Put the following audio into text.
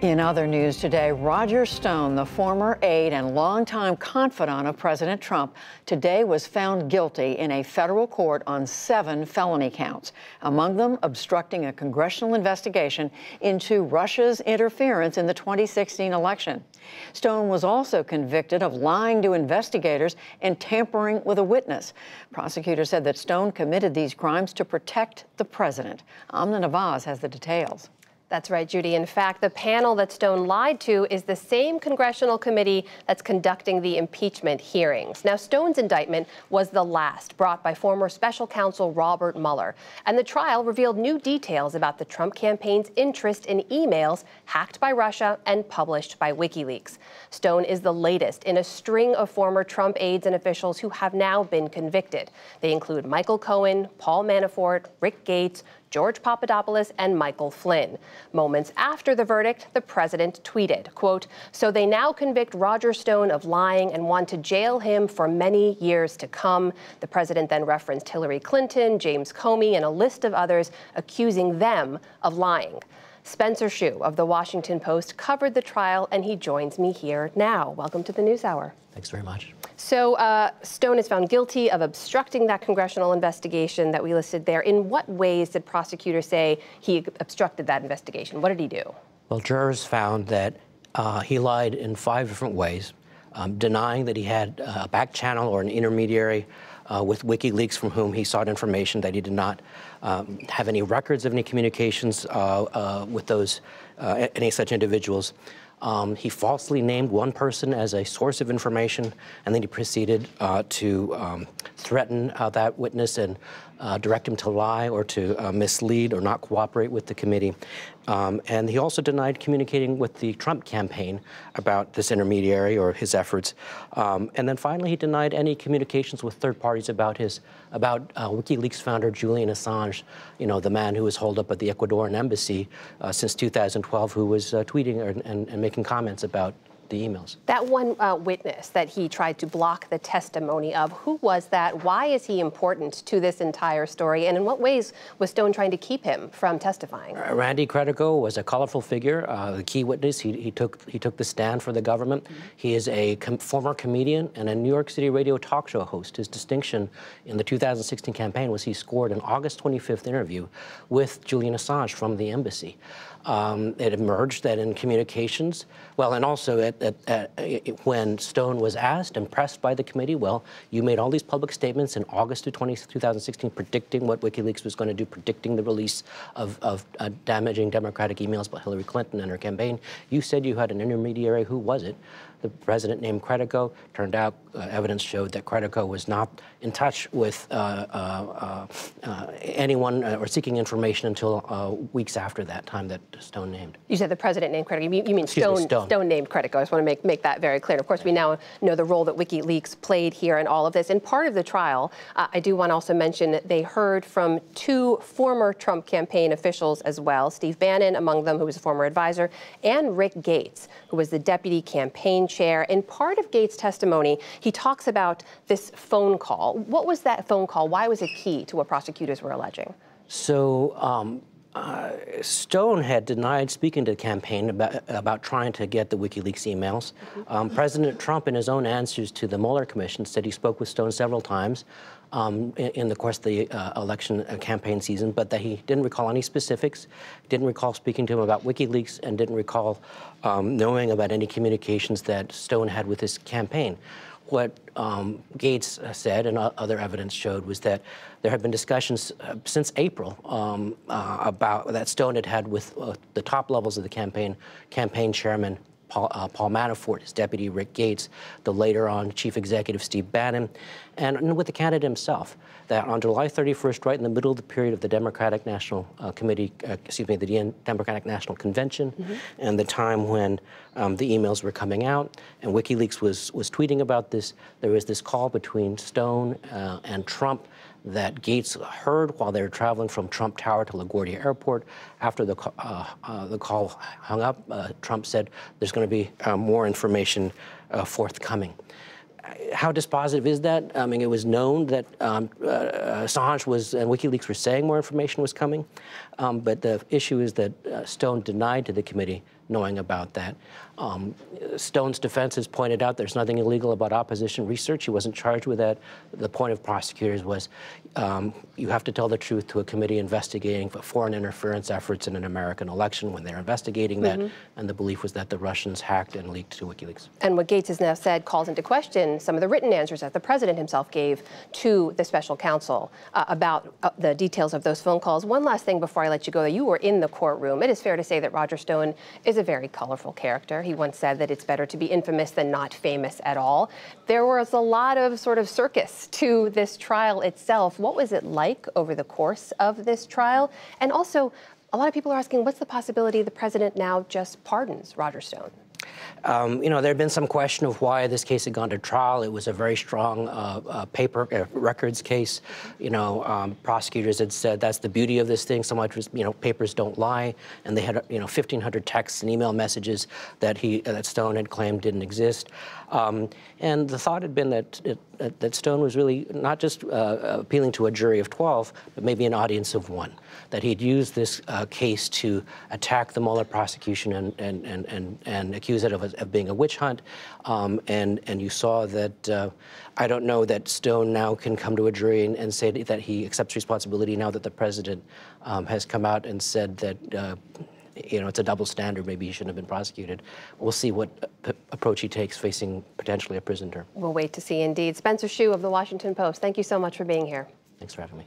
In other news today, Roger Stone, the former aide and longtime confidant of President Trump, today was found guilty in a federal court on 7 felony counts, among them obstructing a congressional investigation into Russia's interference in the 2016 election. Stone was also convicted of lying to investigators and tampering with a witness. Prosecutors said that Stone committed these crimes to protect the president. Amna Nawaz has the details. That's right, Judy. In fact, the panel that Stone lied to is the same congressional committee that's conducting the impeachment hearings. Now, Stone's indictment was the last brought by former special counsel Robert Mueller, and the trial revealed new details about the Trump campaign's interest in emails hacked by Russia and published by WikiLeaks. Stone is the latest in a string of former Trump aides and officials who have now been convicted. They include Michael Cohen, Paul Manafort, Rick Gates, George Papadopoulos, and Michael Flynn. Moments after the verdict, the president tweeted, quote, "So they now convict Roger Stone of lying and want to jail him for many years to come." The president then referenced Hillary Clinton, James Comey, and a list of others accusing them of lying. Spencer Shue of The Washington Post covered the trial, and he joins me here now. Welcome to the NewsHour. Thanks very much. So Stone is found guilty of obstructing that congressional investigation that we listed there. In what ways did prosecutors say he obstructed that investigation? What did he do? Well, jurors found that he lied in 5 different ways, denying that he had a back channel or an intermediary with WikiLeaks from whom he sought information, that he did not have any records of any communications with those any such individuals. He falsely named one person as a source of information, and then he proceeded to threaten that witness and direct him to lie or to mislead or not cooperate with the committee. And he also denied communicating with the Trump campaign about this intermediary or his efforts. And then finally, he denied any communications with third parties about WikiLeaks founder Julian Assange, you know, the man who was holed up at the Ecuadorian embassy since 2012, who was tweeting and making comments about the emails. That one witness that he tried to block the testimony of, who was that? Why is he important to this entire story? And in what ways was Stone trying to keep him from testifying? Randy Credico was a colorful figure, the key witness. He took the stand for the government. Mm-hmm. He is a former comedian and a New York City radio talk show host. His distinction in the 2016 campaign was he scored an August 25th interview with Julian Assange from the embassy. It emerged that in communications, well, and also when Stone was asked and pressed by the committee, well, you made all these public statements in August of 2016 predicting what WikiLeaks was going to do, predicting the release of damaging Democratic emails by Hillary Clinton and her campaign. You said you had an intermediary. Who was it? The president named Credico. Turned out evidence showed that Credico was not in touch with anyone or seeking information until weeks after that time that Stone named. You said the president named Credico. You mean Stone named Credico. I just want to make that very clear. Of course, we now know the role that WikiLeaks played here in all of this. And part of the trial, I do want to also mention that they heard from 2 former Trump campaign officials as well, Steve Bannon among them, who was a former advisor, and Rick Gates, who was the deputy campaign chair. In part of Gates' testimony, he talks about this phone call. What was that phone call? Why was it key to what prosecutors were alleging? So Stone had denied speaking to the campaign about trying to get the WikiLeaks emails. Mm-hmm. President Trump, in his own answers to the Mueller Commission, said he spoke with Stone several times in the course of the election campaign season, but that he didn't recall any specifics, didn't recall speaking to him about WikiLeaks, and didn't recall knowing about any communications that Stone had with his campaign. What Gates said and other evidence showed was that there had been discussions since April about that Stone had with the top levels of the campaign chairman, Paul Manafort, his deputy Rick Gates, the later on chief executive Steve Bannon, and with the candidate himself, that on July 31st, right in the middle of the period of the Democratic National the Democratic National Convention, mm-hmm. and the time when the emails were coming out, and WikiLeaks was tweeting about this, there was this call between Stone and Trump that Gates heard while they were traveling from Trump Tower to LaGuardia Airport. After the call hung up, Trump said there's going to be more information forthcoming. How dispositive is that? I mean, it was known that Assange and WikiLeaks were saying more information was coming, but the issue is that Stone denied to the committee knowing about that. Stone's defense has pointed out there's nothing illegal about opposition research. He wasn't charged with that. The point of prosecutors was you have to tell the truth to a committee investigating foreign interference efforts in an American election when they're investigating that, and the belief was that the Russians hacked and leaked to WikiLeaks. And what Gates has now said calls into question some of the written answers that the president himself gave to the special counsel about the details of those phone calls. One last thing before I let you go. You were in the courtroom. It is fair to say that Roger Stone is a very colorful character. He once said that it's better to be infamous than not famous at all. There was a lot of sort of circus to this trial itself. What was it like over the course of this trial? And also, a lot of people are asking, what's the possibility the president now just pardons Roger Stone? You know, there had been some question of why this case had gone to trial. It was a very strong records case. You know, prosecutors had said that's the beauty of this thing. So much was, you know, papers don't lie, and they had, you know, 1,500 texts and email messages that Stone had claimed didn't exist. And the thought had been that Stone was really not just appealing to a jury of 12, but maybe an audience of 1. That he'd used this case to attack the Mueller prosecution and accuse it of being a witch hunt. And you saw that, I don't know that Stone now can come to a jury and say that he accepts responsibility now that the president has come out and said that you know, it's a double standard. Maybe he shouldn't have been prosecuted. We'll see what approach he takes facing potentially a prison term. We'll wait to see indeed. Spencer Hsu of The Washington Post, thank you so much for being here. Thanks for having me.